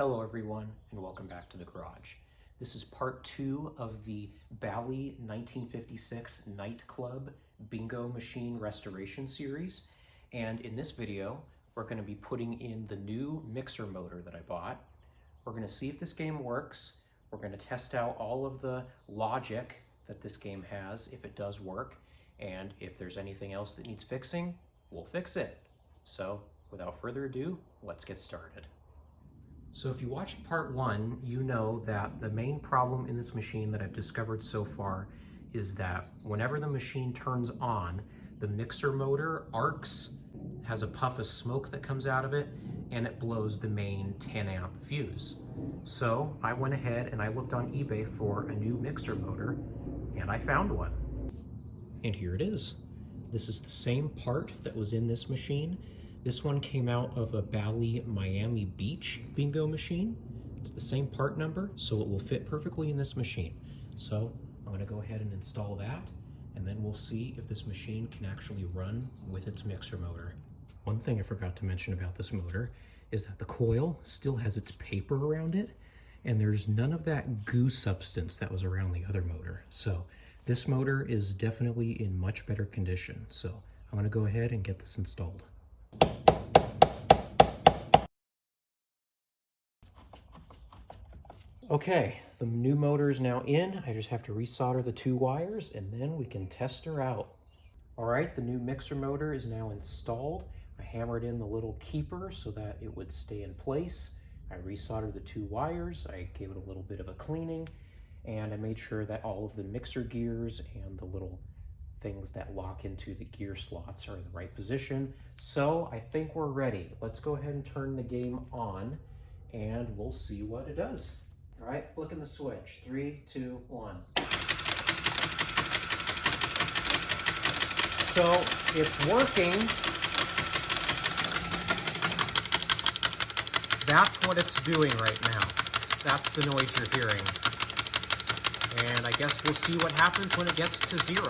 Hello everyone, and welcome back to the garage. This is part 2 of the Bally 1956 Night Club bingo machine restoration series. And in this video, we're going to be putting in the new mixer motor that I bought. We're going to see if this game works. We're going to test out all of the logic that this game has, if it does work. And if there's anything else that needs fixing, we'll fix it. So without further ado, let's get started. So if you watched part 1, you know that the main problem in this machine that I've discovered so far is that whenever the machine turns on, the mixer motor arcs, has a puff of smoke that comes out of it, and it blows the main 10 amp fuse. So I went ahead and I looked on eBay for a new mixer motor, and I found one. And here it is. This is the same part that was in this machine. This one came out of a Bally Miami Beach bingo machine. It's the same part number, so it will fit perfectly in this machine. So I'm gonna go ahead and install that, and then we'll see if this machine can actually run with its mixer motor. One thing I forgot to mention about this motor is that the coil still has its paper around it, and there's none of that goo substance that was around the other motor. So this motor is definitely in much better condition. So I'm gonna go ahead and get this installed. Okay, the new motor is now in. I just have to resolder the 2 wires and then we can test her out. All right, the new mixer motor is now installed. I hammered in the little keeper so that it would stay in place. I resoldered the 2 wires. I gave it a little bit of a cleaning, and I made sure that all of the mixer gears and the little things that lock into the gear slots are in the right position. So I think we're ready. Let's go ahead and turn the game on and we'll see what it does. All right, flicking the switch. 3, 2, 1. So it's working. That's what it's doing right now. That's the noise you're hearing. And I guess we'll see what happens when it gets to 0.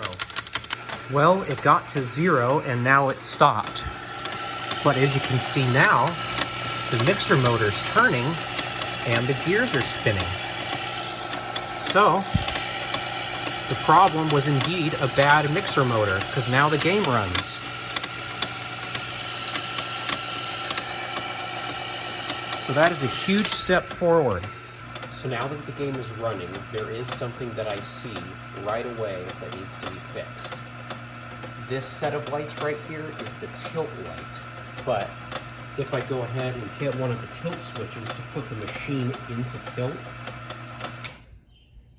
Well, it got to 0 and now it stopped. But as you can see now, the mixer motor's turning and the gears are spinning. So the problem was indeed a bad mixer motor, because now the game runs. So that is a huge step forward. So now that the game is running, there is something that I see right away that needs to be fixed. This set of lights right here is the tilt light, but if I go ahead and hit one of the tilt switches to put the machine into tilt,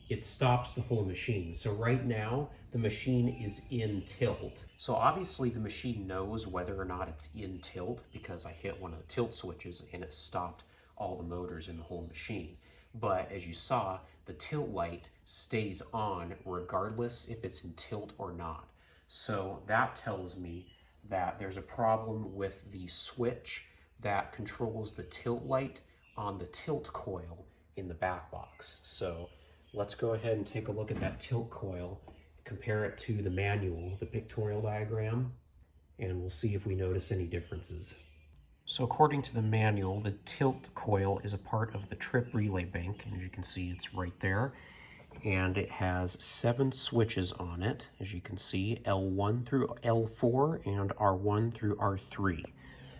it stops the whole machine. So right now, the machine is in tilt. So obviously the machine knows whether or not it's in tilt because I hit one of the tilt switches and it stopped all the motors in the whole machine. But as you saw, the tilt light stays on regardless if it's in tilt or not. So that tells me that there's a problem with the switch that controls the tilt light on the tilt coil in the back box. So let's go ahead and take a look at that tilt coil, compare it to the manual, the pictorial diagram, and we'll see if we notice any differences. So according to the manual, the tilt coil is a part of the trip relay bank, and as you can see, it's right there. And it has 7 switches on it, as you can see, L1 through L4 and R1 through R3.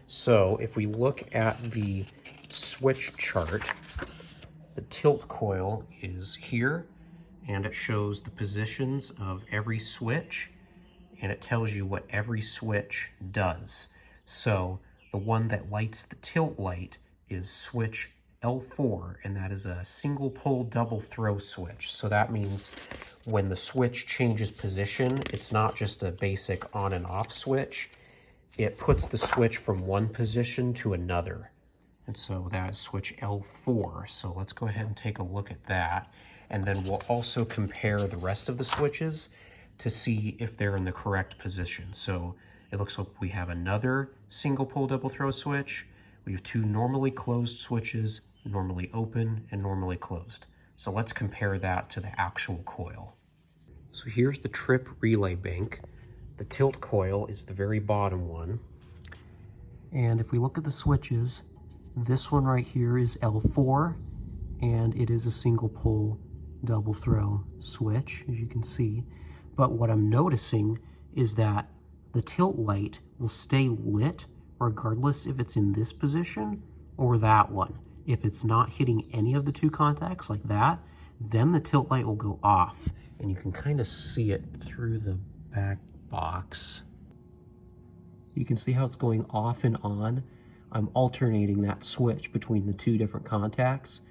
So if we look at the switch chart, the tilt coil is here, and it shows the positions of every switch, and it tells you what every switch does. So the one that lights the tilt light is switch L4, and that is a single pole double throw switch. So that means when the switch changes position, it's not just a basic on and off switch. It puts the switch from one position to another. And so that is switch L4. So let's go ahead and take a look at that. And then we'll also compare the rest of the switches to see if they're in the correct position. So it looks like we have another single pole double throw switch. We have 2 normally closed switches, normally open and normally closed. So let's compare that to the actual coil. So here's the trip relay bank. The tilt coil is the very bottom one. And if we look at the switches, This one right here is L4, and it is a single pole double throw switch, as you can see. But what I'm noticing is that the tilt light will stay lit regardless if it's in this position or that one. If it's not hitting any of the two contacts like that, then the tilt light will go off. And you can kind of see it through the back box. You can see how it's going off and on. I'm alternating that switch between the two different contacts,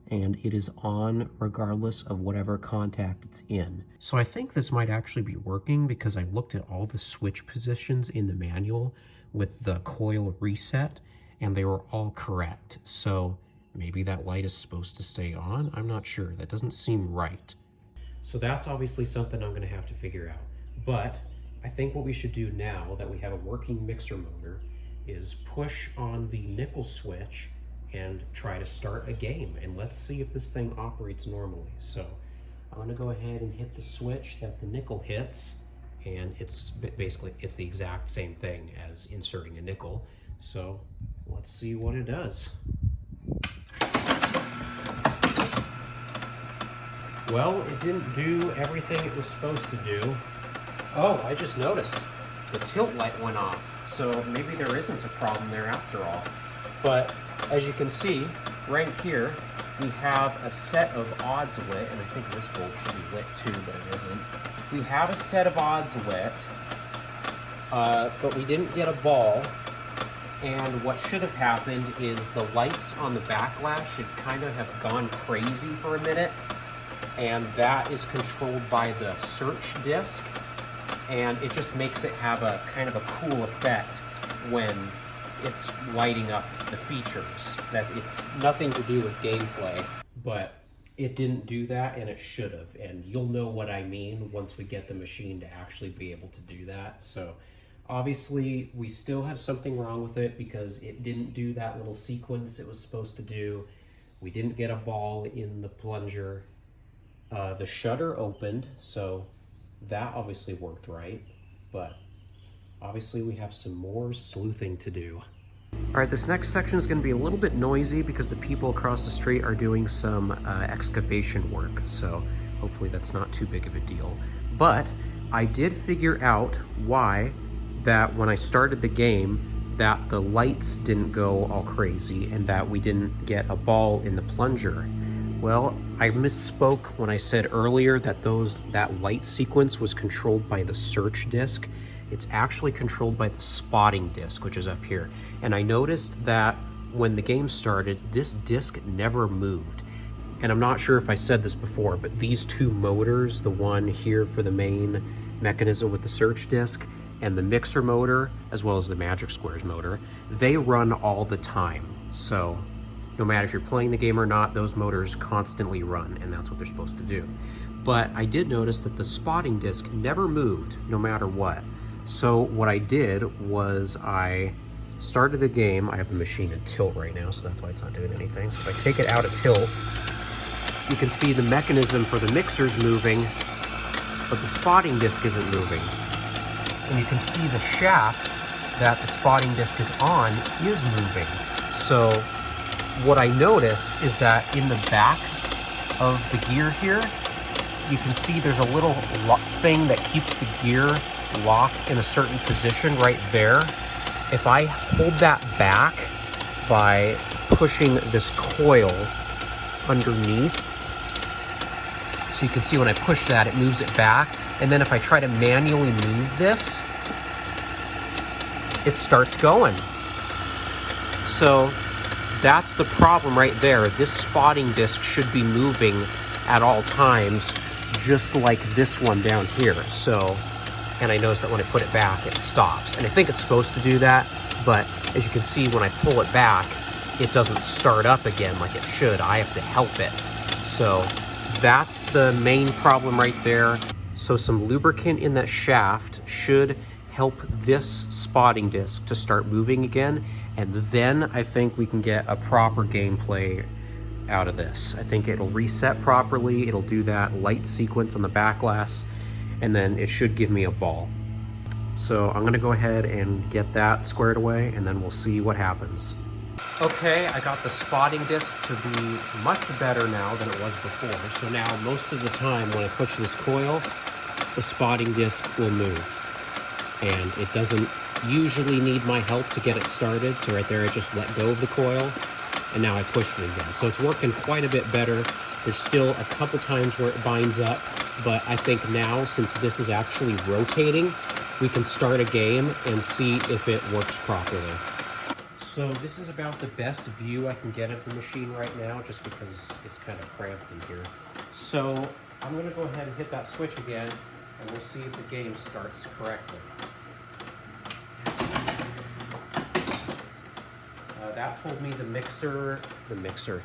and it is on regardless of whatever contact it's in. So I think this might actually be working because I looked at all the switch positions in the manual with the coil reset, and they were all correct. So maybe that light is supposed to stay on? I'm not sure. That doesn't seem right. So that's obviously something I'm gonna have to figure out. But I think what we should do now that we have a working mixer motor is push on the nickel switch and try to start a game, and let's see if this thing operates normally. So I'm gonna go ahead and hit the switch that the nickel hits, and it's basically, it's the exact same thing as inserting a nickel. So let's see what it does. Well, it didn't do everything it was supposed to do. Oh, I just noticed the tilt light went off. So maybe there isn't a problem there after all. But as you can see, right here, we have a set of odds lit, and I think this bulb should be lit too, but it isn't. We have a set of odds lit, but we didn't get a ball. And what should have happened is the lights on the backlash should kind of have gone crazy for a minute, and that is controlled by the search disc, and it just makes it have a kind of a cool effect when it's lighting up the features. That it's nothing to do with gameplay, but it didn't do that, and it should have. And you'll know what I mean once we get the machine to actually be able to do that. So obviously we still have something wrong with it because it didn't do that little sequence it was supposed to do. We didn't get a ball in the plunger. The shutter opened, so that obviously worked right, but obviously we have some more sleuthing to do. All right, this next section is going to be a little bit noisy because the people across the street are doing some excavation work, so hopefully that's not too big of a deal. But I did figure out why that when I started the game that the lights didn't go all crazy and that we didn't get a ball in the plunger. Well, I misspoke when I said earlier that that light sequence was controlled by the search disc. It's actually controlled by the spotting disc, which is up here. And I noticed that when the game started, this disc never moved. And I'm not sure if I said this before, but these two motors, the one here for the main mechanism with the search disc, and the mixer motor, as well as the Magic Squares motor, they run all the time. So no matter if you're playing the game or not, those motors constantly run, and that's what they're supposed to do. But I did notice that the spotting disc never moved, no matter what. So what I did was I started the game. I have the machine in tilt right now, so that's why it's not doing anything. So if I take it out of tilt, you can see the mechanism for the mixer's moving, but the spotting disc isn't moving. And you can see the shaft that the spotting disc is on is moving. So what I noticed is that in the back of the gear here, you can see there's a little thing that keeps the gear locked in a certain position right there. If I hold that back by pushing this coil underneath, so you can see when I push that, it moves it back. And then if I try to manually move this, it starts going. So that's the problem right there. This spotting disc should be moving at all times, just like this one down here. So, and I noticed that when I put it back, it stops. And I think it's supposed to do that, but as you can see, when I pull it back, it doesn't start up again like it should. I have to help it. So that's the main problem right there. So some lubricant in that shaft should help this spotting disc to start moving again, and then I think we can get a proper gameplay out of this. I think it'll reset properly, it'll do that light sequence on the back glass, and then it should give me a ball. So I'm gonna go ahead and get that squared away, and then we'll see what happens. Okay, I got the spotting disc to be much better now than it was before. So now most of the time when I push this coil, the spotting disc will move. And it doesn't usually need my help to get it started. So right there, I just let go of the coil and now I pushed it again. So it's working quite a bit better. There's still a couple times where it binds up, but I think now, since this is actually rotating, we can start a game and see if it works properly. So this is about the best view I can get of the machine right now, just because it's kind of cramped in here. So I'm gonna go ahead and hit that switch again, and we'll see if the game starts correctly. That told me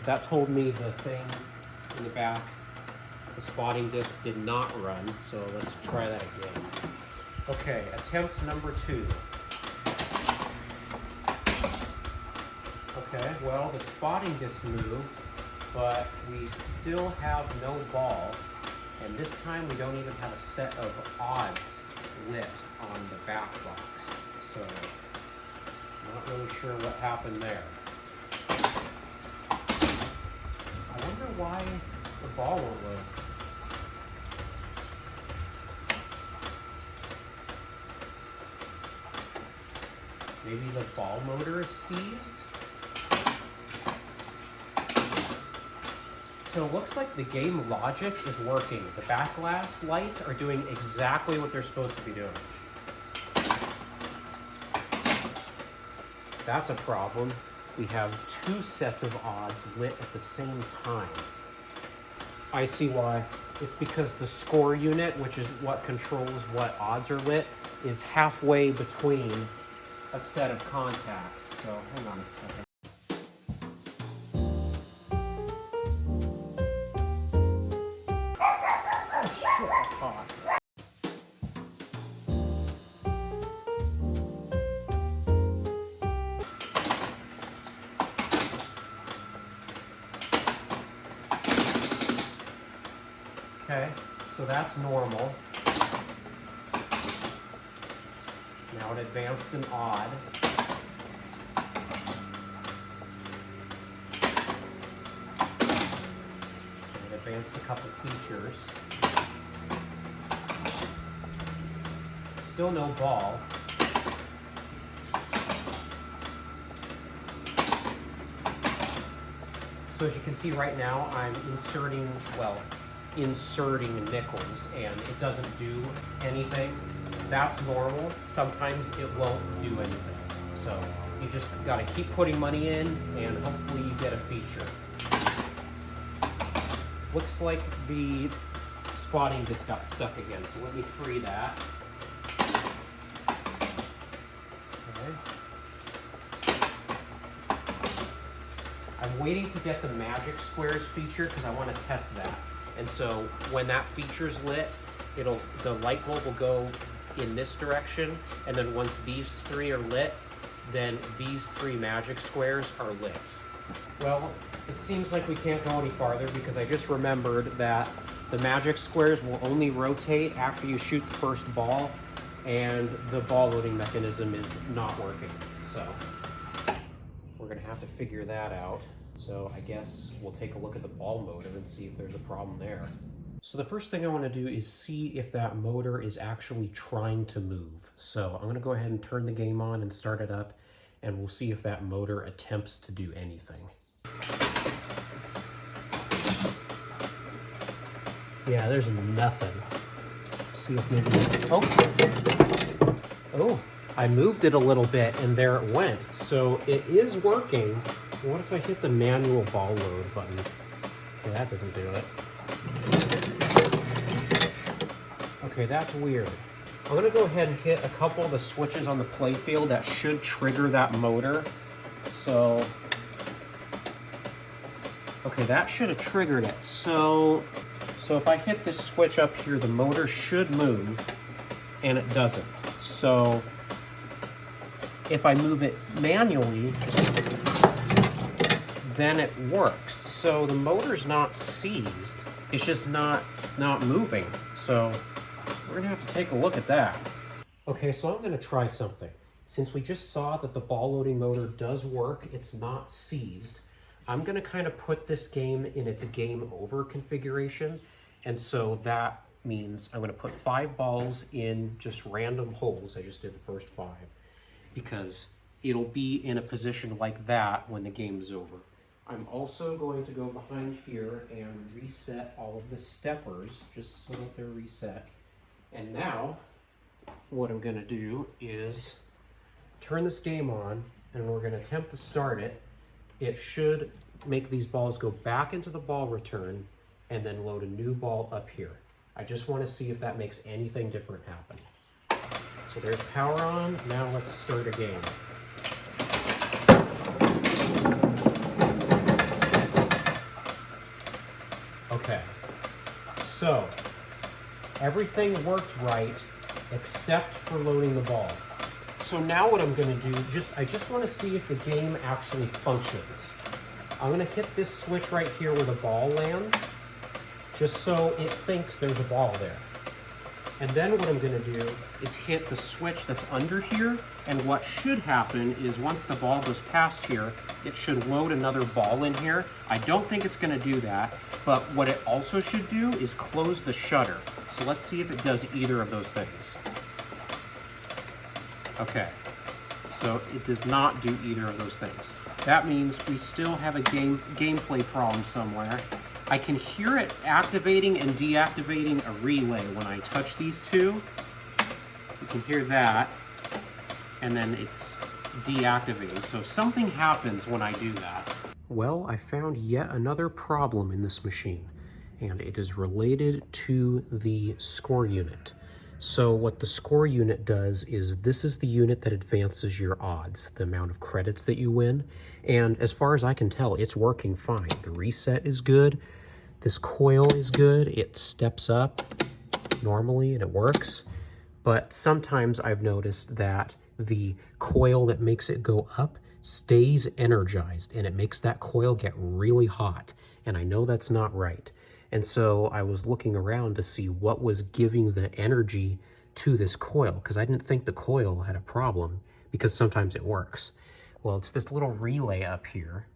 that told me the thing in the back, the spotting disc did not run, so let's try that again. Okay, attempt number 2. Okay, well, the spotting disc moved, but we still have no ball, and this time we don't even have a set of odds lit on the back box, so not really sure what happened there. I wonder why the ball won't load. Maybe the ball motor is seized? So it looks like the game logic is working. The back glass lights are doing exactly what they're supposed to be doing. That's a problem. We have 2 sets of odds lit at the same time. I see why. It's because the score unit, which is what controls what odds are lit, is halfway between a set of contacts. So hang on a second. Oh shit, that's hot. Okay, so that's normal. Now it advanced an odd. It advanced a couple features. Still no ball. So as you can see right now, I'm inserting nickels, and it doesn't do anything. That's normal. Sometimes it won't do anything. So you just gotta keep putting money in, and hopefully you get a feature. Looks like the spotting just got stuck again, so let me free that. Okay. I'm waiting to get the magic squares feature because I want to test that. And so when that feature's lit, the light bulb will go in this direction, and then once these 3 are lit, then these 3 magic squares are lit. Well, it seems like we can't go any farther because I just remembered that the magic squares will only rotate after you shoot the first ball, and the ball loading mechanism is not working. So we're gonna have to figure that out. So I guess we'll take a look at the ball motor and see if there's a problem there. So the first thing I want to do is see if that motor is actually trying to move. So I'm going to go ahead and turn the game on and start it up, and we'll see if that motor attempts to do anything. Yeah, there's nothing. See if maybe... Oh, I moved it a little bit and there it went. So it is working. What if I hit the manual ball load button? Okay, that doesn't do it. Okay, that's weird. I'm gonna go ahead and hit a couple of the switches on the playfield that should trigger that motor. So, okay, that should have triggered it. So if I hit this switch up here, the motor should move, and it doesn't. So if I move it manually, then it works. So the motor's not seized, it's just not moving. So we're gonna have to take a look at that. Okay, so I'm gonna try something. Since we just saw that the ball loading motor does work, it's not seized, I'm gonna kind of put this game in its game over configuration. And so that means I'm gonna put 5 balls in just random holes. I just did the first 5 because it'll be in a position like that when the game is over. I'm also going to go behind here and reset all of the steppers just so that they're reset. And now what I'm gonna do is turn this game on, and we're gonna attempt to start it. It should make these balls go back into the ball return and then load a new ball up here. I just wanna see if that makes anything different happen. So there's power on, now let's start a game. Okay, so everything worked right except for loading the ball. So now what I'm gonna do, I just wanna see if the game actually functions. I'm gonna hit this switch right here where the ball lands, just so it thinks there's a ball there. And then what I'm gonna do is hit the switch that's under here, and what should happen is once the ball goes past here, it should load another ball in here. I don't think it's gonna do that, but what it also should do is close the shutter. So let's see if it does either of those things. Okay, so it does not do either of those things. That means we still have a gameplay problem somewhere. I can hear it activating and deactivating a relay when I touch these two. You can hear that, and then it's deactivating. So something happens when I do that. Well, I found yet another problem in this machine, and it is related to the score unit. So what the score unit does is this is the unit that advances your odds, the amount of credits that you win. And as far as I can tell, it's working fine. The reset is good. This coil is good. It steps up normally and it works. But sometimes I've noticed that the coil that makes it go up stays energized, and it makes that coil get really hot. And I know that's not right. And so I was looking around to see what was giving the energy to this coil, because I didn't think the coil had a problem, because sometimes it works. Well, it's this little relay up here,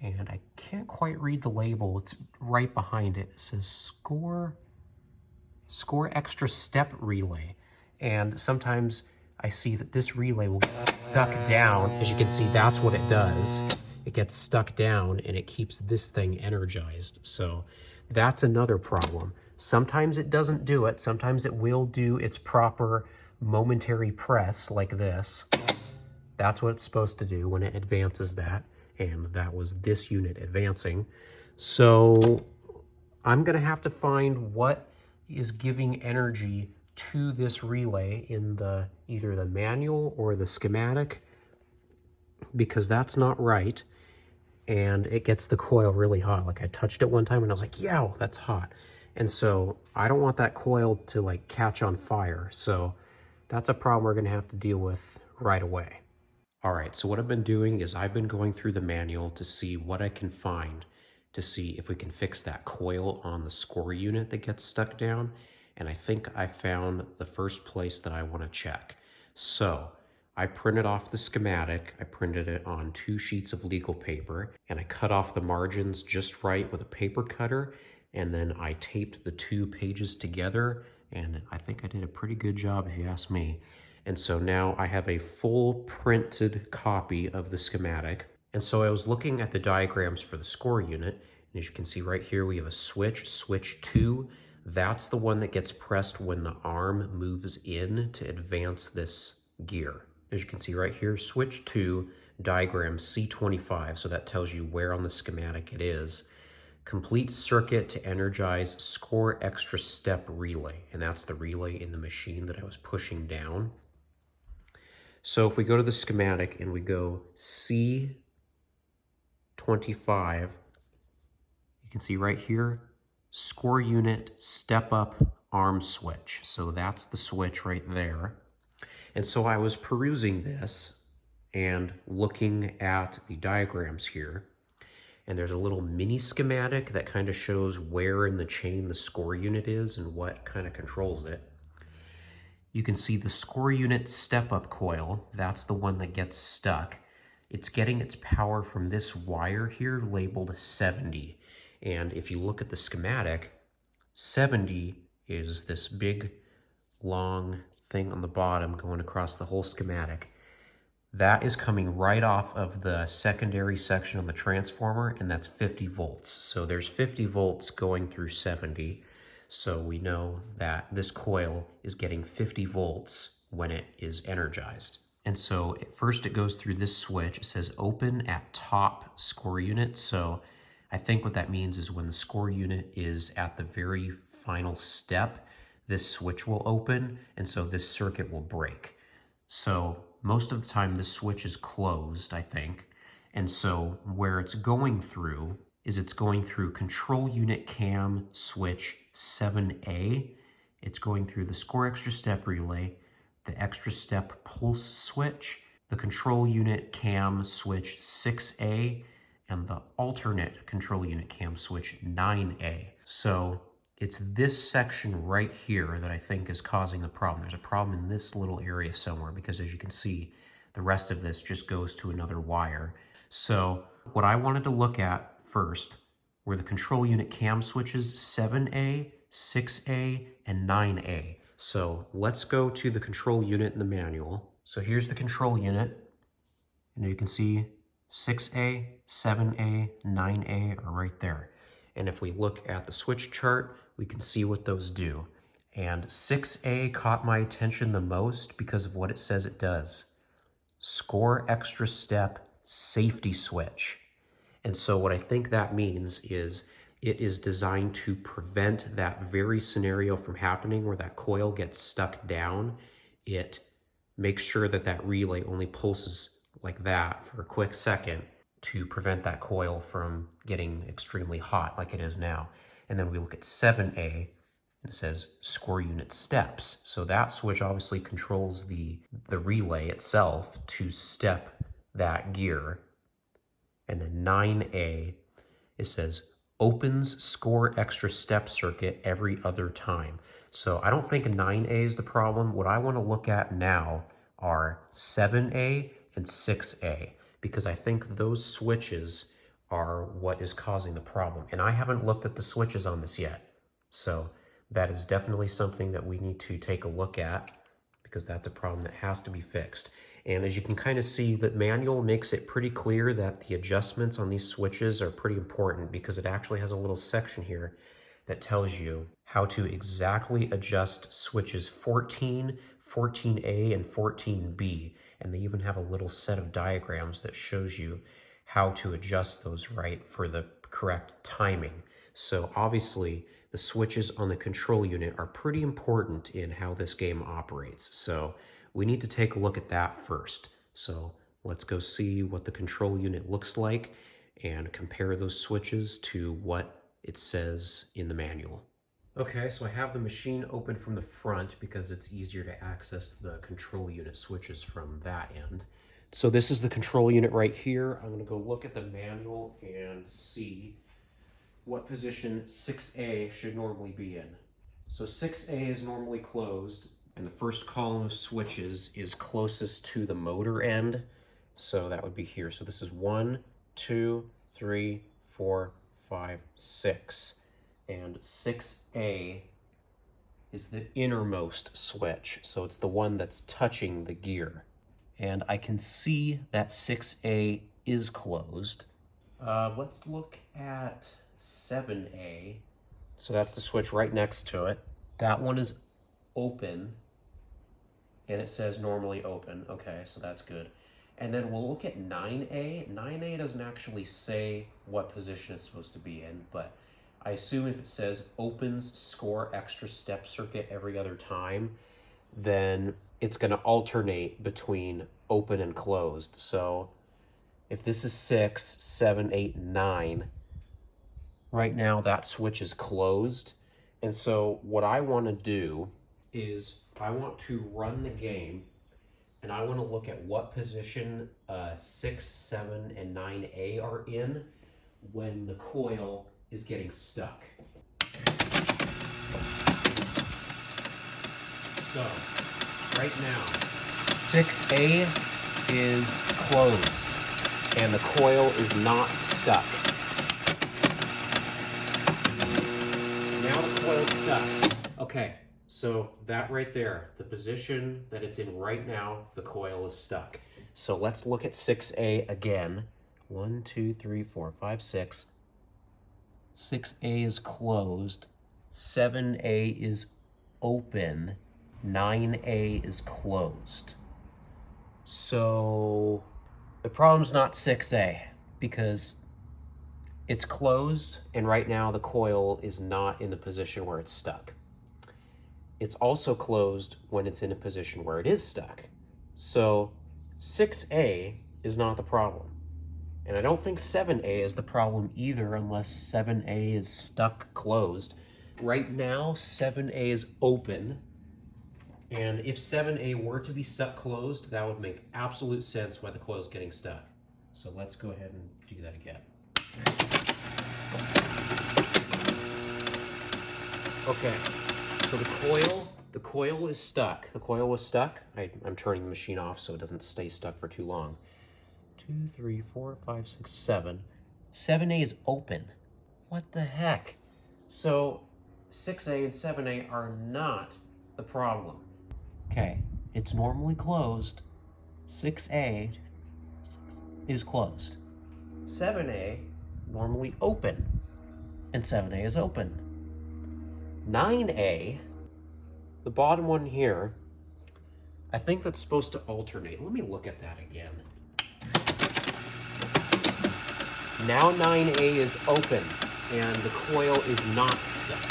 and I can't quite read the label. It's right behind it. It says score extra step relay. And sometimes I see that this relay will get stuck down. As you can see, that's what it does. It gets stuck down and it keeps this thing energized. So that's another problem. Sometimes it doesn't do it. Sometimes it will do its proper momentary press like this. That's what it's supposed to do when it advances that. And that was this unit advancing. So I'm gonna have to find what is giving energy to this relay in either the manual or the schematic, because that's not right. And it gets the coil really hot. Like I touched it one time and I was like, yeah, that's hot. And so I don't want that coil to like catch on fire. So that's a problem we're gonna have to deal with right away. All right, so what I've been doing is I've been going through the manual to see what I can find to see if we can fix that coil on the score unit that gets stuck down. And I think I found the first place that I wanna check. So I printed off the schematic, I printed it on 2 sheets of legal paper, and I cut off the margins just right with a paper cutter, and then I taped the 2 pages together, and I think I did a pretty good job if you ask me. And so now I have a full printed copy of the schematic. And so I was looking at the diagrams for the score unit, and as you can see right here, we have a switch 2. That's the one that gets pressed when the arm moves in to advance this gear. As you can see right here, switch 2, diagram C25, so that tells you where on the schematic it is. Complete circuit to energize score extra step relay, and that's the relay in the machine that I was pushing down. So if we go to the schematic and we go C25, you can see right here, score unit step up arm switch. So that's the switch right there. And so I was perusing this and looking at the diagrams here, and there's a little mini schematic that kind of shows where in the chain the score unit is and what kind of controls it. you can see the score unit step-up coil. That's the one that gets stuck. It's getting its power from this wire here labeled 70. And if you look at the schematic, 70 is this big, long thing on the bottom going across the whole schematic. That is coming right off of the secondary section of the transformer, and that's 50 volts. So there's 50 volts going through 70. So we know that this coil is getting 50 volts when it is energized. And so at first it goes through this switch. It says open at top score unit. So I think what that means is when the score unit is at the very final step, this switch will open, and so this circuit will break. So most of the time this switch is closed, I think. And so where it's going through is it's going through control unit cam switch 7A. It's going through the score extra step relay, the extra step pulse switch, the control unit cam switch 6A, and the alternate control unit cam switch 9A. So it's this section right here that I think is causing the problem. There's a problem in this little area somewhere because as you can see, the rest of this just goes to another wire. So what I wanted to look at first were the control unit cam switches 7A, 6A, and 9A. So let's go to the control unit in the manual. So here's the control unit, and you can see 6A, 7A, 9A are right there. And if we look at the switch chart, we can see what those do. And 6A caught my attention the most because of what it says it does. Score extra step safety switch. And so what I think that means is it is designed to prevent that very scenario from happening where that coil gets stuck down. It makes sure that that relay only pulses like that for a quick second to prevent that coil from getting extremely hot like it is now. And then we look at 7A, and it says score unit steps. So that switch obviously controls the relay itself to step that gear. And then 9A, it says opens score extra step circuit every other time. So I don't think 9A is the problem. What I want to look at now are 7A and 6A, because I think those switches are what is causing the problem. And I haven't looked at the switches on this yet. So that is definitely something that we need to take a look at because that's a problem that has to be fixed. And as you can kind of see, the manual makes it pretty clear that the adjustments on these switches are pretty important because it actually has a little section here that tells you how to exactly adjust switches 14, 14A, and 14B. And they even have a little set of diagrams that shows you how to adjust those right for the correct timing. So obviously, the switches on the control unit are pretty important in how this game operates. So we need to take a look at that first. So let's go see what the control unit looks like and compare those switches to what it says in the manual. Okay, so I have the machine open from the front because it's easier to access the control unit switches from that end. So this is the control unit right here. I'm gonna go look at the manual and see what position 6A should normally be in. So 6A is normally closed, and the first column of switches is closest to the motor end. So that would be here. So this is 1, 2, 3, 4, 5, 6. And 6A is the innermost switch. So it's the one that's touching the gear. And I can see that 6A is closed. Let's look at 7A. So that's the switch right next to it. That one is open, and it says normally open. Okay, so that's good. And then we'll look at 9A. 9A doesn't actually say what position it's supposed to be in, but I assume if it says opens score extra step circuit every other time, then it's going to alternate between open and closed. So if this is 6, 7, 8, 9, right now that switch is closed. And so what I want to do is I want to run the game, and I want to look at what position 6, 7, and 9A are in when the coil is getting stuck. So right now, 6A is closed and the coil is not stuck. Now the coil's stuck. Okay, so that right there, the position that it's in right now, the coil is stuck. So let's look at 6A again. 1, 2, 3, 4, 5, 6. 6A is closed. 7A is open. 9A is closed. So the problem's not 6A because it's closed and right now the coil is not in a position where it's stuck. It's also closed when it's in a position where it is stuck. So 6A is not the problem. And I don't think 7A is the problem either unless 7A is stuck closed. Right now, 7A is open. And if 7A were to be stuck closed, that would make absolute sense why the coil is getting stuck. So let's go ahead and do that again. Okay, so the coil is stuck. The coil was stuck. I'm turning the machine off so it doesn't stay stuck for too long. 2, 3, 4, 5, 6, 7. 7A is open. What the heck? So 6A and 7A are not the problem. Okay, it's normally closed. 6A is closed. 7A normally open, and 7A is open. 9A, the bottom one here, I think that's supposed to alternate. Let me look at that again. Now 9A is open, and the coil is not stuck.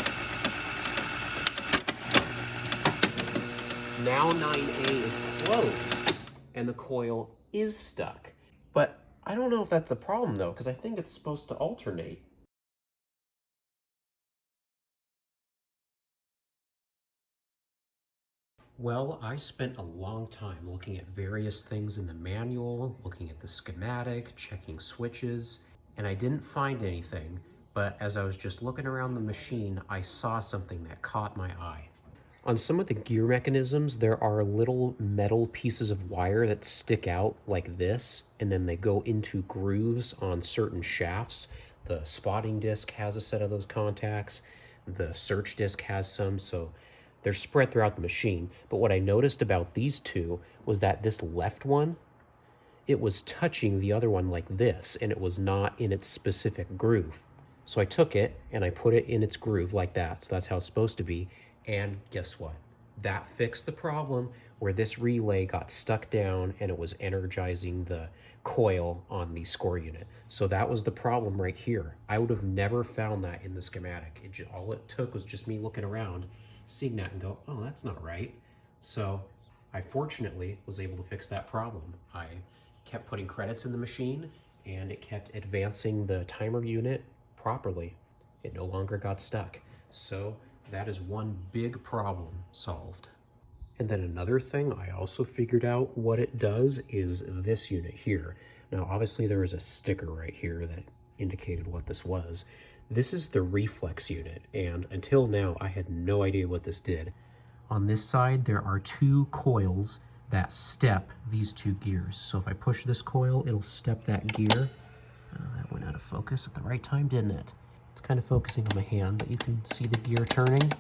Now 9A is closed, and the coil is stuck. But I don't know if that's a problem, though, because I think it's supposed to alternate. Well, I spent a long time looking at various things in the manual, looking at the schematic, checking switches, and I didn't find anything, but as I was just looking around the machine, I saw something that caught my eye. On some of the gear mechanisms, there are little metal pieces of wire that stick out like this, and then they go into grooves on certain shafts. The spotting disc has a set of those contacts. The search disc has some, so they're spread throughout the machine. But what I noticed about these two was that this left one, it was touching the other one like this, and it was not in its specific groove. So I took it and I put it in its groove like that. So that's how it's supposed to be. And guess what? That fixed the problem where this relay got stuck down and it was energizing the coil on the score unit. So that was the problem right here. I would have never found that in the schematic. All it took was just me looking around, seeing that and go, oh, that's not right. So I fortunately was able to fix that problem. I kept putting credits in the machine and it kept advancing the timer unit properly. It no longer got stuck. So that is one big problem solved. And then another thing I also figured out what it does is this unit here. Now obviously there was a sticker right here that indicated what this was. This is the reflex unit, and until now I had no idea what this did. On this side there are two coils that step these two gears. So if I push this coil, it'll step that gear. That went out of focus at the right time, didn't it? It's kind of focusing on my hand, but you can see the gear turning.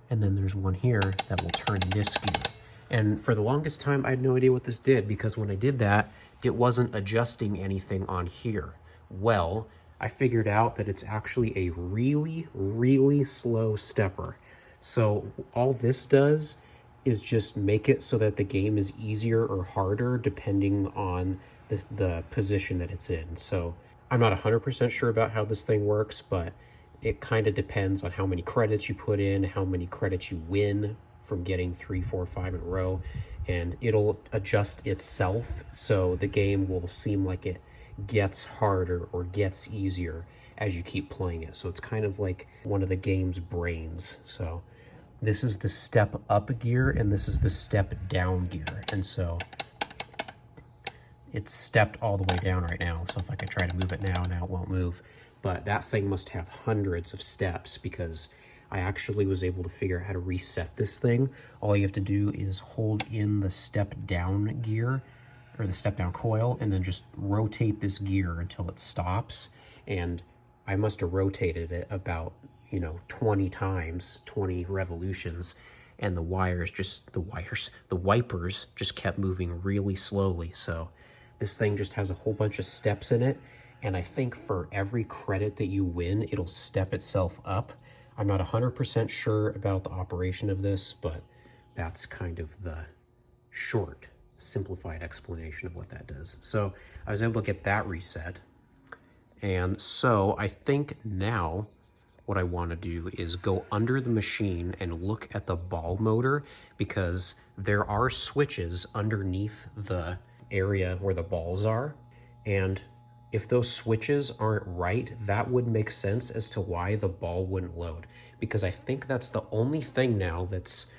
And then there's one here that will turn this gear. And for the longest time, I had no idea what this did, because when I did that, it wasn't adjusting anything on here. Well, I figured out that it's actually a really, really slow stepper. So all this does is just make it so that the game is easier or harder depending on the position that it's in. So I'm not 100% sure about how this thing works, but it kind of depends on how many credits you put in, how many credits you win from getting 3, 4, 5 in a row, and it'll adjust itself so the game will seem like it gets harder or gets easier as you keep playing it. So it's kind of like one of the game's brains. So this is the step up gear and this is the step down gear. And so it's stepped all the way down right now. So if I could try to move it now it won't move. But that thing must have hundreds of steps because I actually was able to figure out how to reset this thing. All you have to do is hold in the step down gear, or the step down coil, and then just rotate this gear until it stops. And I must have rotated it about, 20 times, 20 revolutions, and the wipers just kept moving really slowly. So this thing just has a whole bunch of steps in it, and I think for every credit that you win, it'll step itself up. I'm not 100% sure about the operation of this, but that's kind of the short, simplified explanation of what that does. So I was able to get that reset. And so I think now what I want to do is go under the machine and look at the ball motor, because there are switches underneath the area where the balls are. And if those switches aren't right, that would make sense as to why the ball wouldn't load. Because I think that's the only thing now that's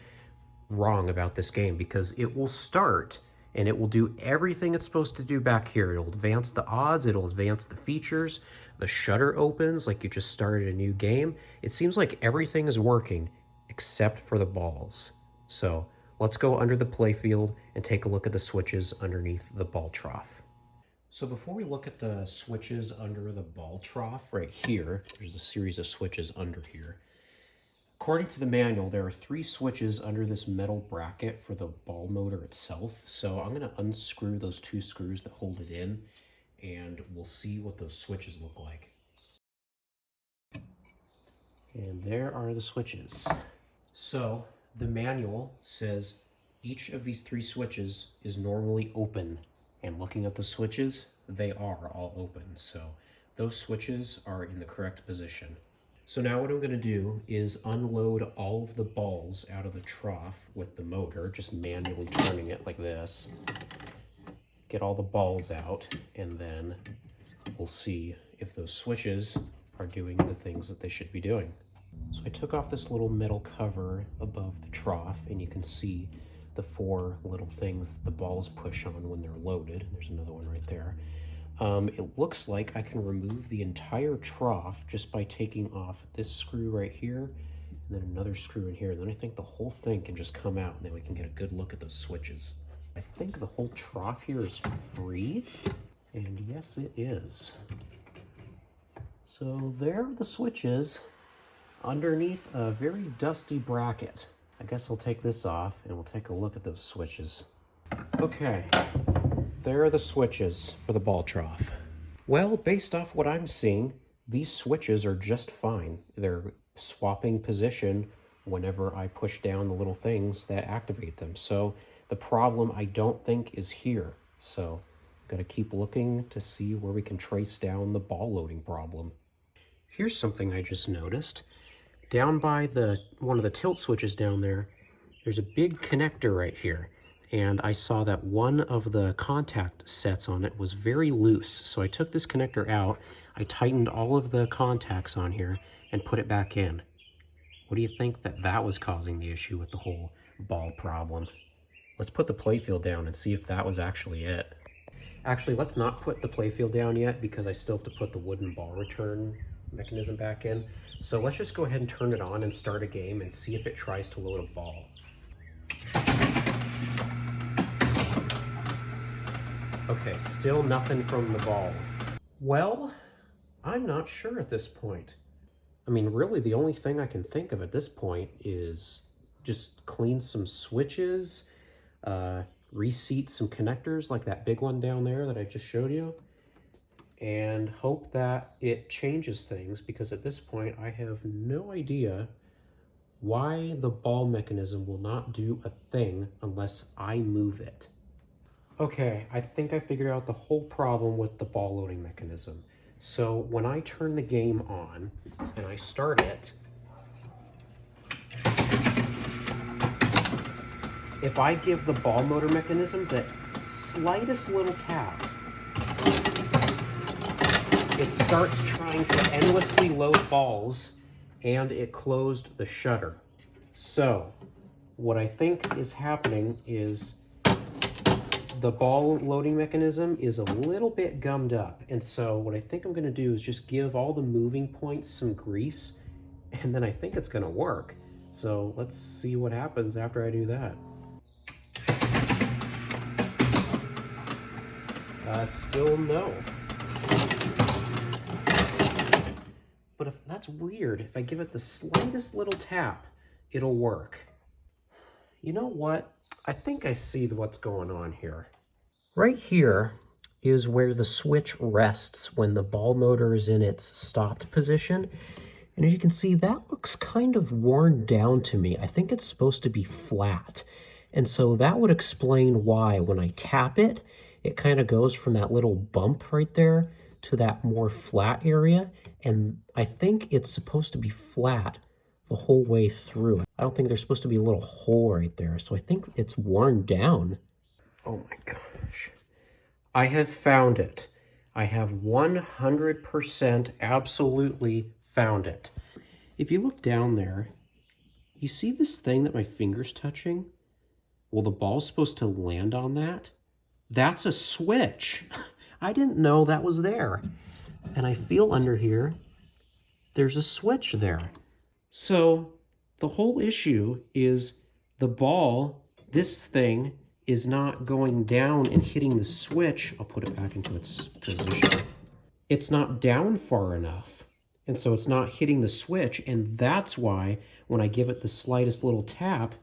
wrong about this game, because it will start and it will do everything it's supposed to do back here. It'll advance the odds, it'll advance the features, the shutter opens like you just started a new game. It seems like everything is working except for the balls. So let's go under the playfield and take a look at the switches underneath the ball trough. So before we look at the switches under the ball trough right here, there's a series of switches under here. According to the manual, there are 3 switches under this metal bracket for the ball motor itself. So I'm going to unscrew those 2 screws that hold it in, and we'll see what those switches look like. And there are the switches. So the manual says each of these 3 switches is normally open, and looking at the switches, they are all open. So those switches are in the correct position. So now what I'm going to do is unload all of the balls out of the trough with the motor, just manually turning it like this. Get all the balls out, and then we'll see if those switches are doing the things that they should be doing. So I took off this little metal cover above the trough, and you can see the 4 little things that the balls push on when they're loaded. There's another one right there. It looks like I can remove the entire trough just by taking off this screw right here, and then another screw in here, and then I think the whole thing can just come out, and then we can get a good look at those switches. I think the whole trough here is free, and yes it is. So there are the switches underneath a very dusty bracket. I guess I'll take this off and we'll take a look at those switches. Okay. There are the switches for the ball trough. Well, based off what I'm seeing, these switches are just fine. They're swapping position whenever I push down the little things that activate them. So the problem I don't think is here. So got to keep looking to see where we can trace down the ball loading problem. Here's something I just noticed. Down by one of the tilt switches down there, there's a big connector right here. And I saw that one of the contact sets on it was very loose. So I took this connector out, I tightened all of the contacts on here, and put it back in. What do you think that was causing the issue with the whole ball problem? Let's put the playfield down and see if that was actually it. Actually, let's not put the playfield down yet, because I still have to put the wooden ball return mechanism back in. So let's just go ahead and turn it on and start a game and see if it tries to load a ball. Okay, still nothing from the ball. Well, I'm not sure at this point. I mean, really the only thing I can think of at this point is just clean some switches, reseat some connectors like that big one down there that I just showed you, and hope that it changes things, because at this point I have no idea why the ball mechanism will not do a thing unless I move it. Okay, I think I figured out the whole problem with the ball loading mechanism. So when I turn the game on and I start it, if I give the ball motor mechanism the slightest little tap, it starts trying to endlessly load balls, and it closed the shutter. So what I think is happening is the ball loading mechanism is a little bit gummed up. And so what I think I'm going to do is just give all the moving points some grease and then I think it's gonna work. So let's see what happens after I do that. Still no. But if that's weird, if I give it the slightest little tap, it'll work. You know what? I think I see what's going on here. Right here is where the switch rests when the ball motor is in its stopped position. And as you can see, that looks kind of worn down to me. I think it's supposed to be flat. And so that would explain why when I tap it, it kind of goes from that little bump right there to that more flat area. And I think it's supposed to be flat the whole way through. I don't think there's supposed to be a little hole right there. So I think it's worn down. Oh my gosh. I have found it. I have 100% absolutely found it. If you look down there, you see this thing that my finger's touching? Well, the ball's supposed to land on that. That's a switch. I didn't know that was there. And I feel under here, there's a switch there. So the whole issue is the ball, this thing, is not going down and hitting the switch. I'll put it back into its position. It's not down far enough. And so it's not hitting the switch. And that's why when I give it the slightest little tap,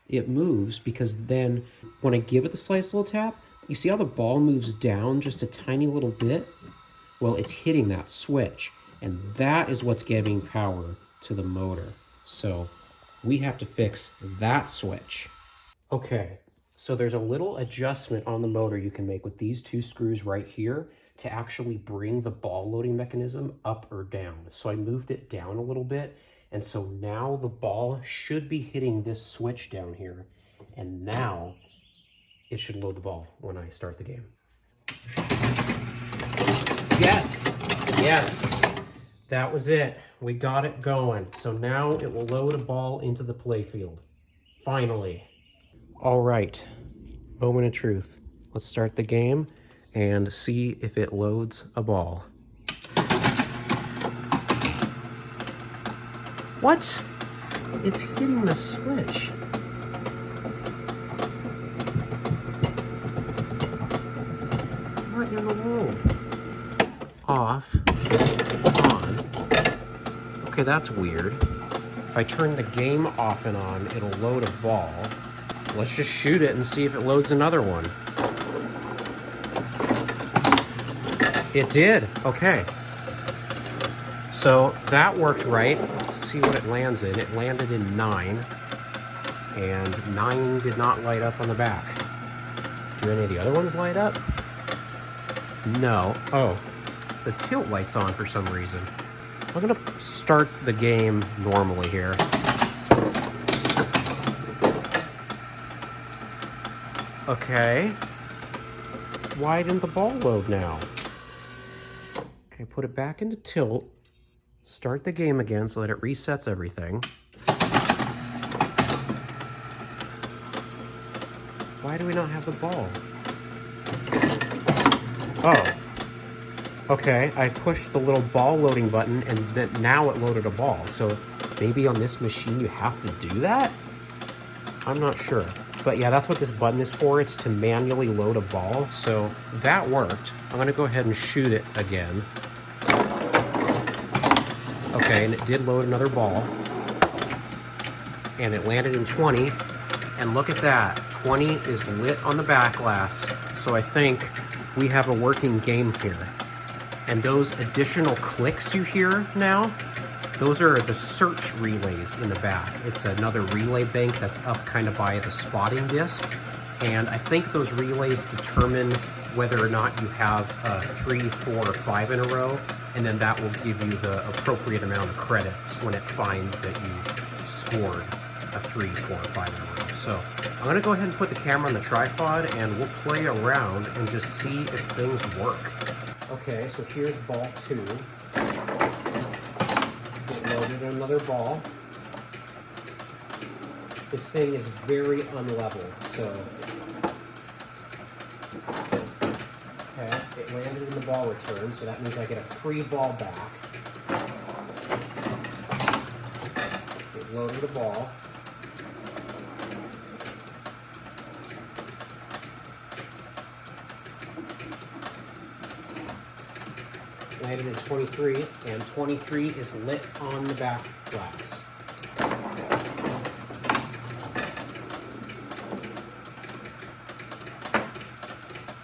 it moves, because then when I give it the slightest little tap, you see how the ball moves down just a tiny little bit? Well, it's hitting that switch. And that is what's giving power to the motor. So we have to fix that switch. Okay, so there's a little adjustment on the motor you can make with these two screws right here to actually bring the ball loading mechanism up or down. So I moved it down a little bit, and so now the ball should be hitting this switch down here, and now it should load the ball when I start the game. Yes, yes, that was it. We got it going. So now it will load a ball into the playfield. Finally. All right, moment of truth. Let's start the game and see if it loads a ball. What? It's hitting the switch. What in the world? Off, on. Okay, that's weird. If I turn the game off and on, it'll load a ball. Let's just shoot it and see if it loads another one. It did, okay. So that worked right. Let's see what it lands in. It landed in 9, and 9 did not light up on the back. Do any of the other ones light up? No. Oh, the tilt light's on for some reason. I'm gonna start the game normally here. Okay. Why didn't the ball load now? Okay, put it back into tilt. Start the game again so that it resets everything. Why do we not have the ball? Oh. Okay, I pushed the little ball loading button and then now it loaded a ball. So maybe on this machine you have to do that? I'm not sure. But yeah, that's what this button is for. It's to manually load a ball. So that worked. I'm gonna go ahead and shoot it again. Okay, and it did load another ball. And it landed in 20. And look at that, 20 is lit on the back glass. So I think we have a working game here. And those additional clicks you hear now, those are the search relays in the back. It's another relay bank that's up kind of by the spotting disc. And I think those relays determine whether or not you have 3, 4, or 5 in a row. And then that will give you the appropriate amount of credits when it finds that you scored a 3, 4, or 5 in a row. So I'm gonna go ahead and put the camera on the tripod and we'll play around and just see if things work. Okay, so here's ball 2. It loaded another ball. This thing is very unlevel, so. Okay, it landed in the ball return, so that means I get a free ball back. loaded a ball. Landed in 23, and 23 is lit on the back glass.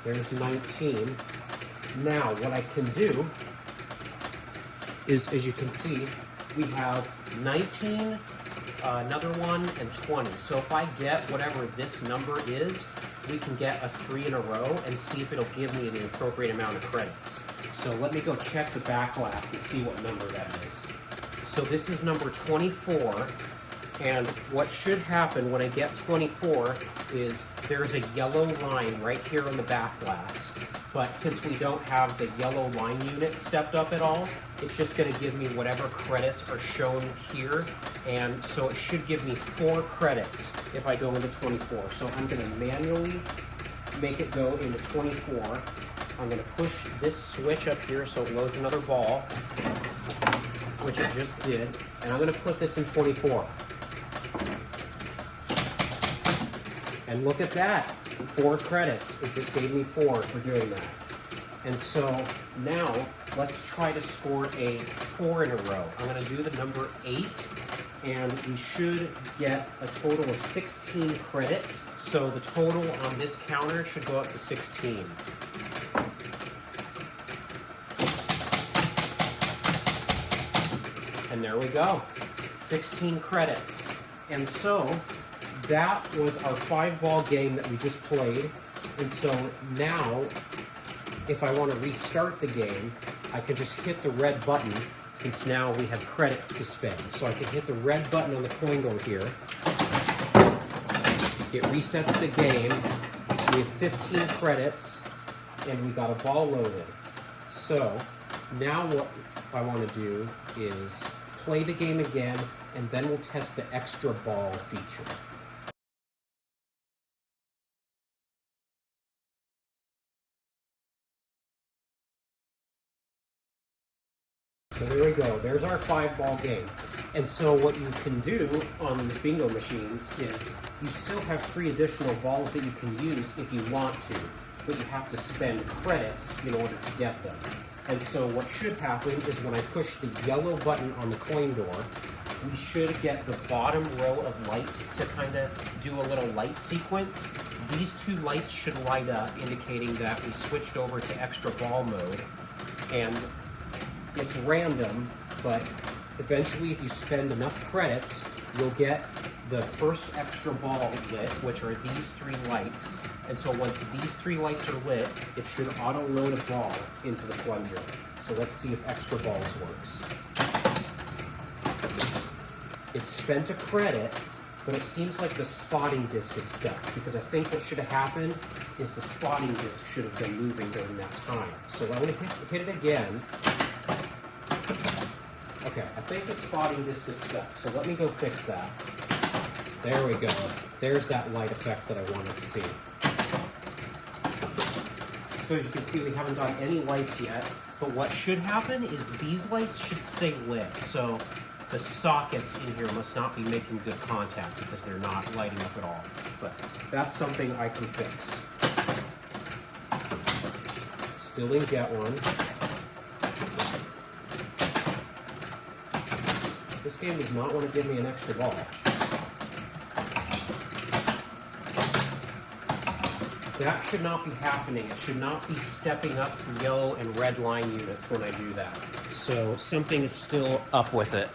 There's 19. Now, what I can do is, as you can see, we have 19, another one, and 20. So if I get whatever this number is, we can get a 3 in a row and see if it'll give me the appropriate amount of credits. So let me go check the back glass and see what number that is. So this is number 24, and what should happen when I get 24 is there's a yellow line right here on the back glass. But since we don't have the yellow line unit stepped up at all, it's just going to give me whatever credits are shown here. And so it should give me 4 credits if I go into 24. So I'm going to manually make it go into 24. I'm going to push this switch up here so it loads another ball, which it just did. And I'm going to put this in 24. And look at that, 4 credits. It just gave me 4 for doing that. And so now let's try to score a 4 in a row. I'm going to do the number 8, and we should get a total of 16 credits. So the total on this counter should go up to 16. And there we go, 16 credits. And so that was our 5-ball game that we just played. And so now, if I want to restart the game, I can just hit the red button, since now we have credits to spend. So I can hit the red button on the coin door here. It resets the game. We have 15 credits, and we got a ball loaded. So now what I want to do is play the game again, and then we'll test the extra ball feature. So there we go, there's our 5-ball game. And so what you can do on the bingo machines is you still have 3 additional balls that you can use if you want to, but you have to spend credits in order to get them. And so what should happen is when I push the yellow button on the coin door, we should get the bottom row of lights to kind of do a little light sequence. These 2 lights should light up, indicating that we switched over to extra ball mode. And it's random, but eventually if you spend enough credits, you'll get the first extra ball lit, which are these 3 lights. And so once these 3 lights are lit, it should auto-load a ball into the plunger. So let's see if extra balls works. It spent a credit, but it seems like the spotting disc is stuck, because I think what should have happened is the spotting disc should have been moving during that time. So I'm going to hit it again. Okay, I think the spotting disc is stuck, so let me go fix that. There we go. There's that light effect that I wanted to see. So as you can see, we haven't done any lights yet, but what should happen is these lights should stay lit. So the sockets in here must not be making good contact because they're not lighting up at all. But that's something I can fix. Still didn't get one. This game does not want to give me an extra ball. That should not be happening. It should not be stepping up the yellow and red line units when I do that. So something is still up with it.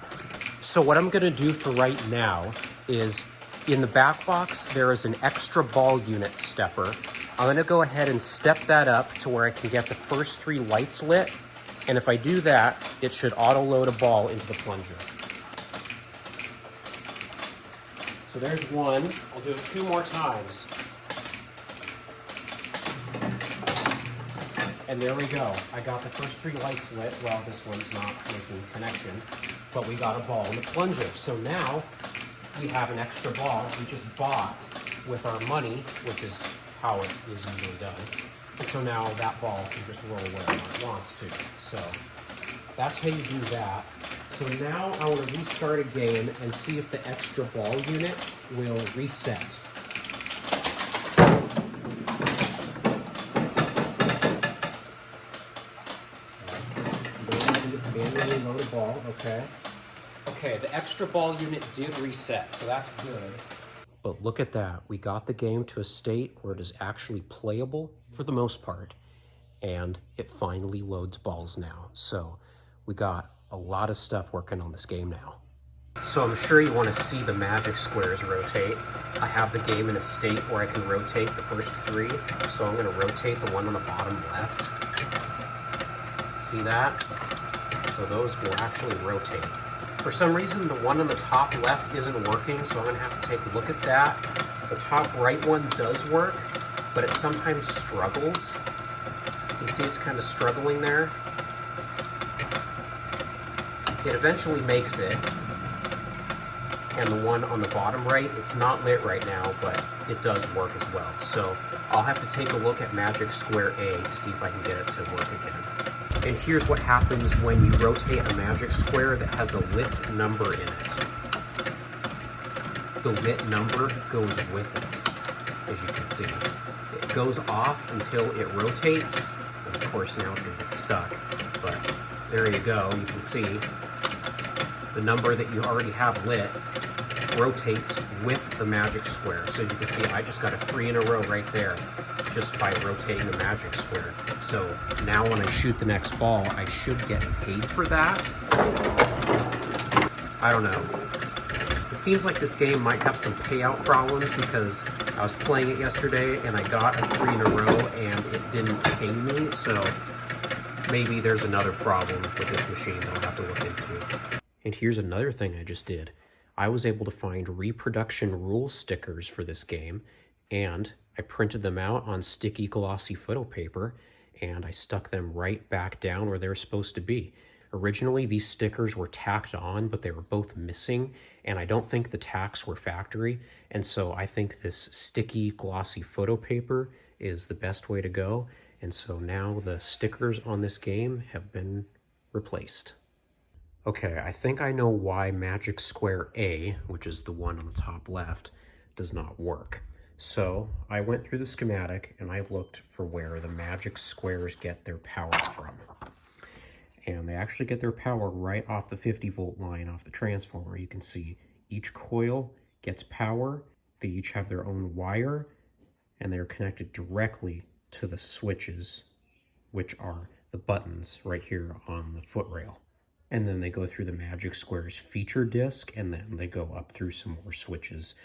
So what I'm going to do for right now is, in the back box, there is an extra ball unit stepper. I'm going to go ahead and step that up to where I can get the first 3 lights lit. And if I do that, it should auto-load a ball into the plunger. So there's one. I'll do it 2 more times. And there we go. I got the first 3 lights lit. Well, this one's not making connection, but we got a ball in the plunger. So now we have an extra ball we just bought with our money, which is how it is usually done. And so now that ball can just roll wherever it wants to. So that's how you do that. So now I want to restart a game and see if the extra ball unit will reset. Manually load a ball, okay. Okay, the extra ball unit did reset, so that's good. But look at that, we got the game to a state where it is actually playable for the most part, and it finally loads balls now. So we got a lot of stuff working on this game now. So I'm sure you want to see the magic squares rotate. I have the game in a state where I can rotate the first three, so I'm going to rotate the one on the bottom left. See that? So those will actually rotate. For some reason, the one on the top left isn't working, so I'm going to have to take a look at that. The top right one does work, but it sometimes struggles. You can see it's kind of struggling there. It eventually makes it. And the one on the bottom right, it's not lit right now, but it does work as well. So I'll have to take a look at Magic Square A to see if I can get it to work again. And here's what happens when you rotate a magic square that has a lit number in it. The lit number goes with it, as you can see. It goes off until it rotates, and of course now it's going to get stuck. But there you go, you can see the number that you already have lit rotates with the magic square. So as you can see, I just got a 3 in a row right there just by rotating the magic square. So now when I shoot the next ball, I should get paid for that. I don't know. It seems like this game might have some payout problems because I was playing it yesterday and I got a 3 in a row and it didn't pay me. So maybe there's another problem with this machine that I'll have to look into. And here's another thing I just did. I was able to find reproduction rule stickers for this game, and I printed them out on sticky glossy photo paper, and I stuck them right back down where they were supposed to be. Originally, these stickers were tacked on, but they were both missing, and I don't think the tacks were factory, and so I think this sticky glossy photo paper is the best way to go, and so now the stickers on this game have been replaced. Okay, I think I know why Magic Square A, which is the one on the top left, does not work. So I went through the schematic and I looked for where the magic squares get their power from. And they actually get their power right off the 50-volt line off the transformer. You can see each coil gets power, they each have their own wire, and they're connected directly to the switches, which are the buttons right here on the foot rail. And then they go through the Magic Square's feature disc, and then they go up through some more switches.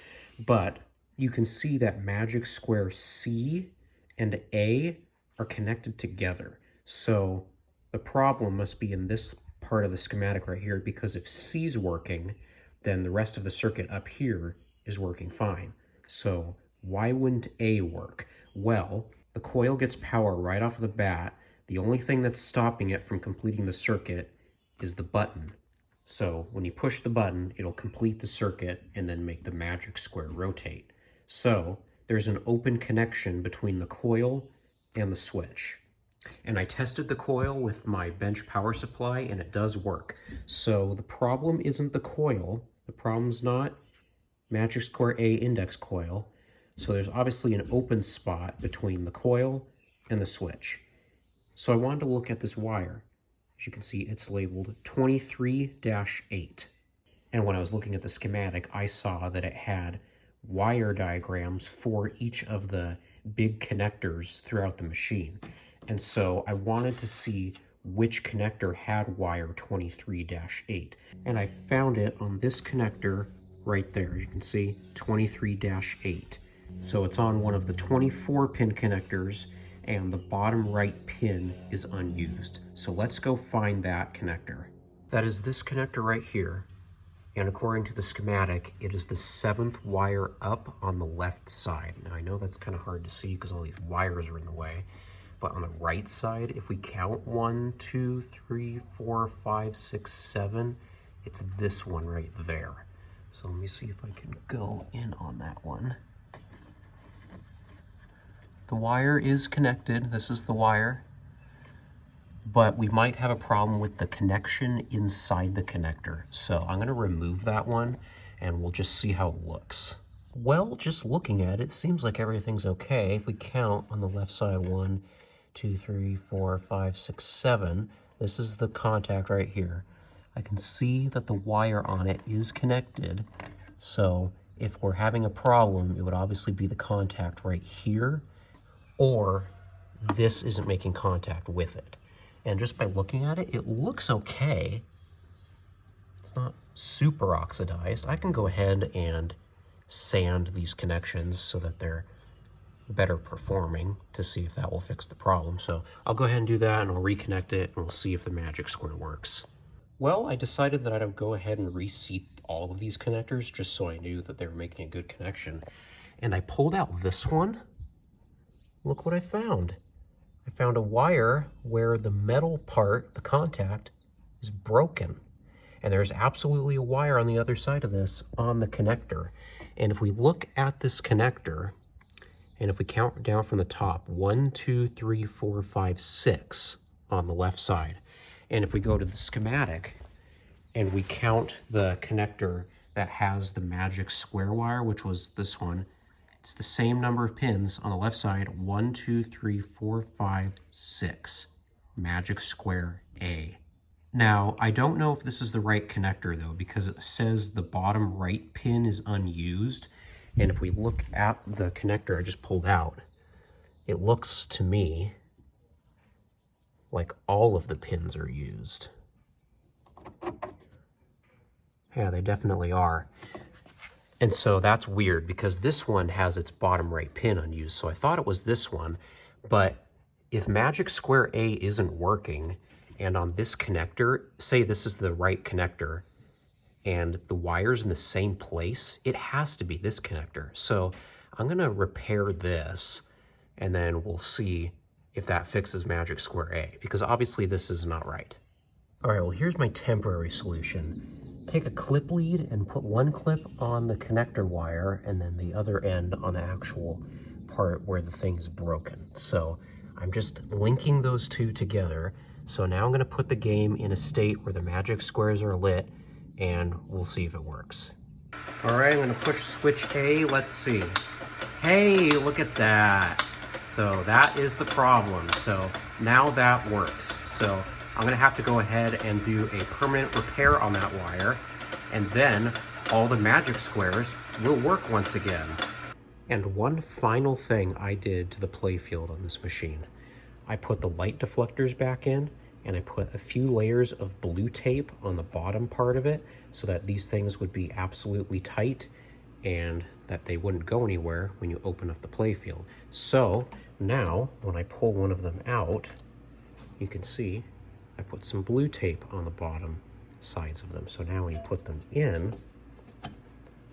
But you can see that Magic Square C and A are connected together. So the problem must be in this part of the schematic right here, because if C's working, then the rest of the circuit up here is working fine. So why wouldn't A work? Well, the coil gets power right off the bat. The only thing that's stopping it from completing the circuit is the button. So when you push the button, it'll complete the circuit and then make the magic square rotate. So there's an open connection between the coil and the switch. And I tested the coil with my bench power supply and it does work. So the problem isn't the coil, the problem's not Magic Square A index coil. So there's obviously an open spot between the coil and the switch. So I wanted to look at this wire. As you can see, it's labeled 23-8. And when I was looking at the schematic, I saw that it had wire diagrams for each of the big connectors throughout the machine. And so I wanted to see which connector had wire 23-8. And I found it on this connector right there. You can see 23-8. So it's on one of the 24-pin connectors, and the bottom right pin is unused. So let's go find that connector. That is this connector right here. And according to the schematic, it is the 7th wire up on the left side. Now I know that's kind of hard to see because all these wires are in the way, but on the right side, if we count 1, 2, 3, 4, 5, 6, 7, it's this one right there. So let me see if I can go in on that one. The wire is connected. This is the wire. but we might have a problem with the connection inside the connector. So I'm gonna remove that one and we'll just see how it looks. Well, just looking at it, seems like everything's okay. If we count on the left side, 1, 2, 3, 4, 5, 6, 7, this is the contact right here. I can see that the wire on it is connected. So if we're having a problem, it would obviously be the contact right here, or this isn't making contact with it. And just by looking at it, it looks okay. It's not super oxidized. I can go ahead and sand these connections so that they're better performing to see if that will fix the problem. So I'll go ahead and do that and I'll reconnect it and we'll see if the magic square works. Well, I decided that I'd go ahead and reseat all of these connectors just so I knew that they were making a good connection. And I pulled out this one. Look what I found. I found a wire where the metal part, the contact, is broken. And there's absolutely a wire on the other side of this on the connector. And if we look at this connector, and if we count down from the top, 1, 2, 3, 4, 5, 6 on the left side. And if we go to the schematic and we count the connector that has the magic square wire, which was this one, it's the same number of pins on the left side, 1, 2, 3, 4, 5, 6. Magic square A. Now, I don't know if this is the right connector though, because it says the bottom right pin is unused. And if we look at the connector I just pulled out, it looks to me like all of the pins are used. Yeah, they definitely are. And so that's weird because this one has its bottom right pin unused. So I thought it was this one, but if Magic Square A isn't working, and on this connector, say this is the right connector, and the wire's in the same place, it has to be this connector. So I'm gonna repair this, and then we'll see if that fixes Magic Square A, because obviously this is not right. All right, well, here's my temporary solution. Take a clip lead and put one clip on the connector wire and then the other end on the actual part where the thing's broken. So I'm just linking those two together. So now I'm gonna put the game in a state where the magic squares are lit and we'll see if it works. All right, I'm gonna push switch A, let's see. Hey, look at that. So that is the problem. So now that works. So I'm gonna have to go ahead and do a permanent repair on that wire, and then all the magic squares will work once again. And one final thing I did to the playfield on this machine. I put the light deflectors back in, and I put a few layers of blue tape on the bottom part of it so that these things would be absolutely tight and that they wouldn't go anywhere when you open up the playfield. So now when I pull one of them out, you can see I put some blue tape on the bottom sides of them. So now when you put them in,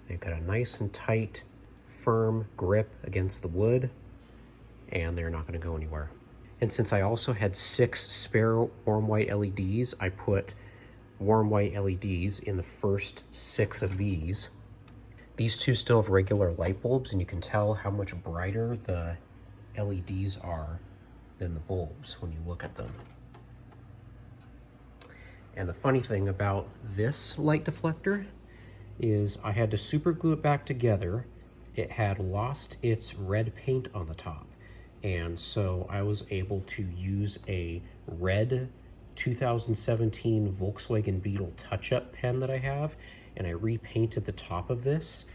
they've got a nice and tight, firm grip against the wood, and they're not going to go anywhere. And since I also had 6 spare warm white LEDs, I put warm white LEDs in the first 6 of these. These two still have regular light bulbs, and you can tell how much brighter the LEDs are than the bulbs when you look at them. And the funny thing about this light deflector is I had to super glue it back together. It had lost its red paint on the top. And so I was able to use a red 2017 Volkswagen Beetle touch-up pen that I have, and I repainted the top of this,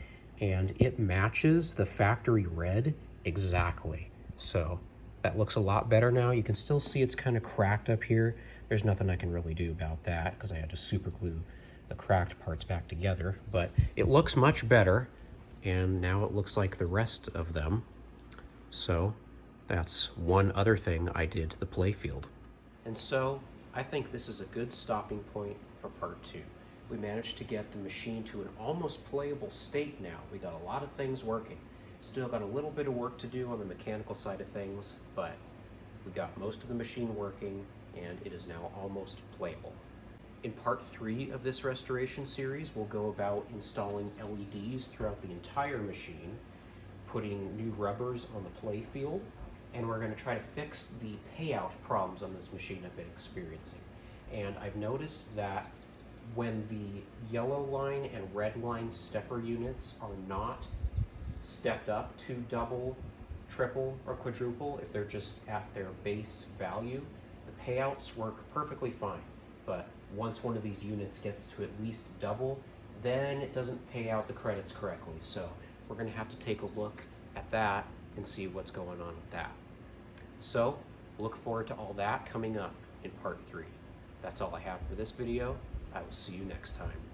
and it matches the factory red exactly. So that looks a lot better now. You can still see it's kind of cracked up here. There's nothing I can really do about that because I had to super glue the cracked parts back together, but it looks much better, and now it looks like the rest of them. So that's one other thing I did to the playfield. And so I think this is a good stopping point for part 2. We managed to get the machine to an almost playable state now. We got a lot of things working. Still got a little bit of work to do on the mechanical side of things, but we got most of the machine working and it is now almost playable. In part 3 of this restoration series, we'll go about installing LEDs throughout the entire machine, putting new rubbers on the playfield, and we're going to try to fix the payout problems on this machine I've been experiencing. And I've noticed that when the yellow line and red line stepper units are not stepped up to double, triple, or quadruple, if they're just at their base value, the payouts work perfectly fine. But once one of these units gets to at least double, then it doesn't pay out the credits correctly. So we're going to have to take a look at that and see what's going on with that. So look forward to all that coming up in part 3. That's all I have for this video. I will see you next time.